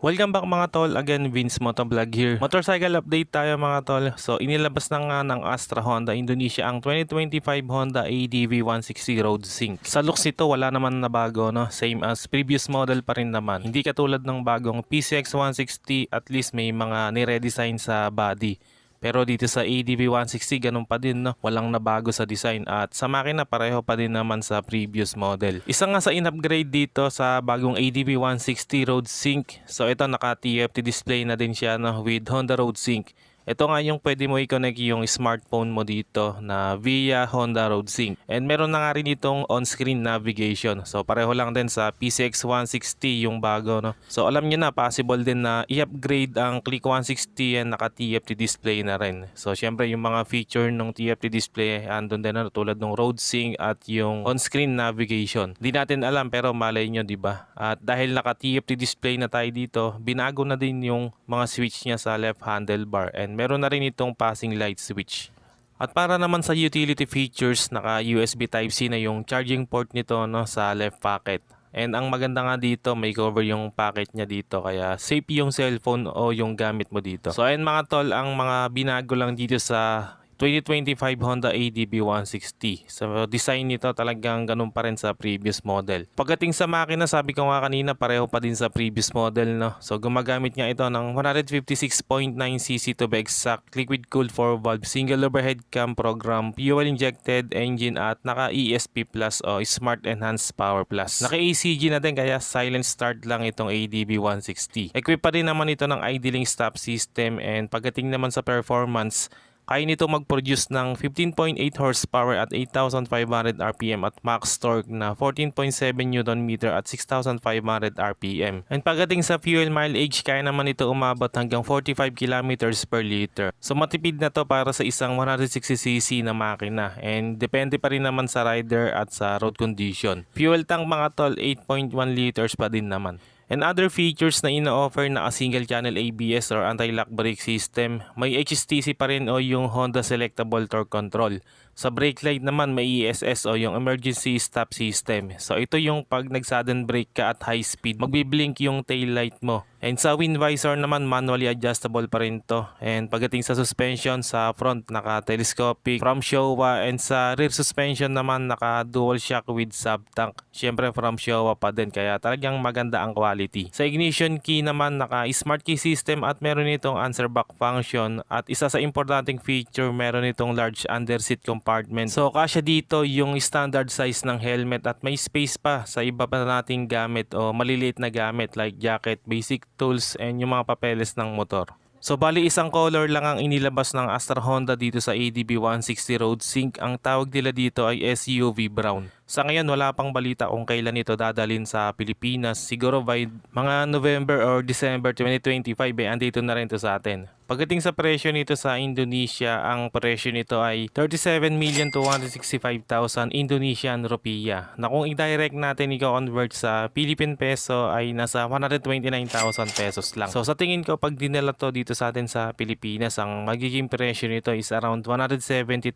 Welcome back mga tol, again Vince Motovlog here. Motorcycle update tayo mga tol. So inilabas na nga ng Astra Honda Indonesia ang 2025 Honda ADV 160 Road Sync. Sa looks nito wala naman na bago, no? Same as previous model pa rin naman. Hindi katulad ng bagong PCX 160, at least may mga ni-redesign sa body. Pero dito sa ADV 160 ganun pa din, no? Walang nabago sa design at sa makina pareho pa din naman sa previous model. Isa nga sa in-upgrade dito sa bagong ADV 160 Road Sync. So ito naka TFT display na din siya, no, with Honda Road Sync. Ito nga yung pwede mo i-connect yung smartphone mo dito na via Honda Road Sync. And meron na nga rin itong on-screen navigation. So pareho lang din sa PCX 160 yung bago, no. So alam nyo na, possible din na i-upgrade ang Click 160 and naka TFT display na rin. So syempre yung mga feature ng TFT display andun din na, tulad ng Road Sync at yung on-screen navigation. Di natin alam pero malay nyo, di ba? At dahil naka TFT display na tayo dito, binago na din yung mga switch niya sa left handlebar and meron na rin itong passing light switch. At para naman sa utility features, naka USB Type-C na yung charging port nito, no, sa left pocket. And ang maganda nga dito, may cover yung pocket niya dito, kaya safe yung cellphone o yung gamit mo dito. So ayun mga tol, ang mga binago lang dito sa 2025 Honda ADV 160. So design nito talagang ganun pa rin sa previous model. Pagdating sa makina, sabi ko nga kanina, pareho pa din sa previous model, no. So gumagamit nga ito ng 156.9cc to be exact, liquid cooled 4-valve single overhead cam program, fuel injected engine at naka ESP Plus o Smart Enhanced Power Plus. Naka ACG na din kaya silent start lang itong ADV 160. Equip pa din naman ito ng idling stop system, and pagdating naman sa performance, kaya nito mag-produce ng 15.8 horsepower at 8,500 RPM at max torque na 14.7 Nm at 6,500 RPM. And pagdating sa fuel mileage, kaya naman ito umabot hanggang 45 km per liter. So matipid na to para sa isang 160cc na makina, and depende pa rin naman sa rider at sa road condition. Fuel tank mga tol, 8.1 liters pa din naman. And other features na ino-offer na single channel ABS or anti-lock brake system, may HSTC pa rin o yung Honda Selectable Torque Control. Sa brake light naman may ESS o yung Emergency Stop System. So ito yung pag nag-sudden brake ka at high speed, magbi-blink yung tail light mo. And sa wind visor naman, manually adjustable pa rin to. And pagdating sa suspension, sa front naka-telescopic from Showa, and sa rear suspension naman naka dual shock with sub-tank. Syempre from Showa pa din, kaya talagang maganda ang quality. Sa ignition key naman naka smart key system at meron itong answer back function, at isa sa importanteng feature, meron itong large underseat compartment. So kasya dito yung standard size ng helmet at may space pa sa iba pa nating gamit o maliliit na gamit like jacket, basic tools, and yung mga papeles ng motor. So bali isang color lang ang inilabas ng Astra Honda dito sa ADV 160 Road Sync. Ang tawag nila dito ay SUV Brown. Sa ngayon wala pang balita kung kailan ito dadalhin sa Pilipinas. Siguro by mga November or December 2025 andito na rin ito sa atin. Pagdating sa presyo nito sa Indonesia, ang presyo nito ay 37,265,000 Indonesian rupiah. Na kung i-direct natin, i-convert sa Philippine peso ay nasa 129,000 pesos lang. So sa tingin ko, pag dinala to dito sa atin sa Pilipinas, ang magiging presyo nito is around 172,000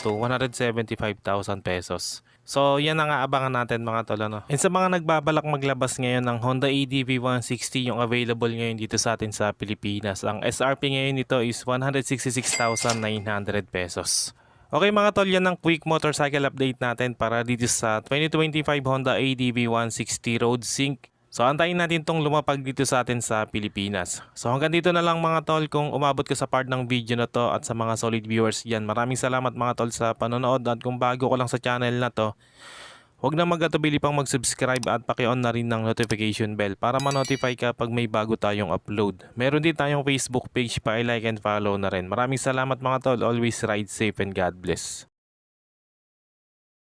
to 175,000 pesos. So yan ang aabangan natin mga tol, no? And sa mga nagbabalak maglabas ngayon ng Honda ADV 160, yung available ngayon dito sa atin sa Pilipinas, ang SRP ngayon nito is 166,900 pesos. Okay mga tol, yan ang quick motorcycle update natin para dito sa 2025 Honda ADV 160 Road Sync. So antayin natin tong lumapag dito sa atin sa Pilipinas. So hanggang dito na lang mga tol. Kung umabot ka sa part ng video na to at sa mga solid viewers dyan, maraming salamat mga tol sa panonood. At kung bago ko lang sa channel na to, huwag na mag-atubili pang mag-subscribe at paki-on na rin ng notification bell para ma-notify ka pag may bago tayong upload. Meron din tayong Facebook page, pa-like and follow na rin. Maraming salamat mga tol. Always ride safe and God bless.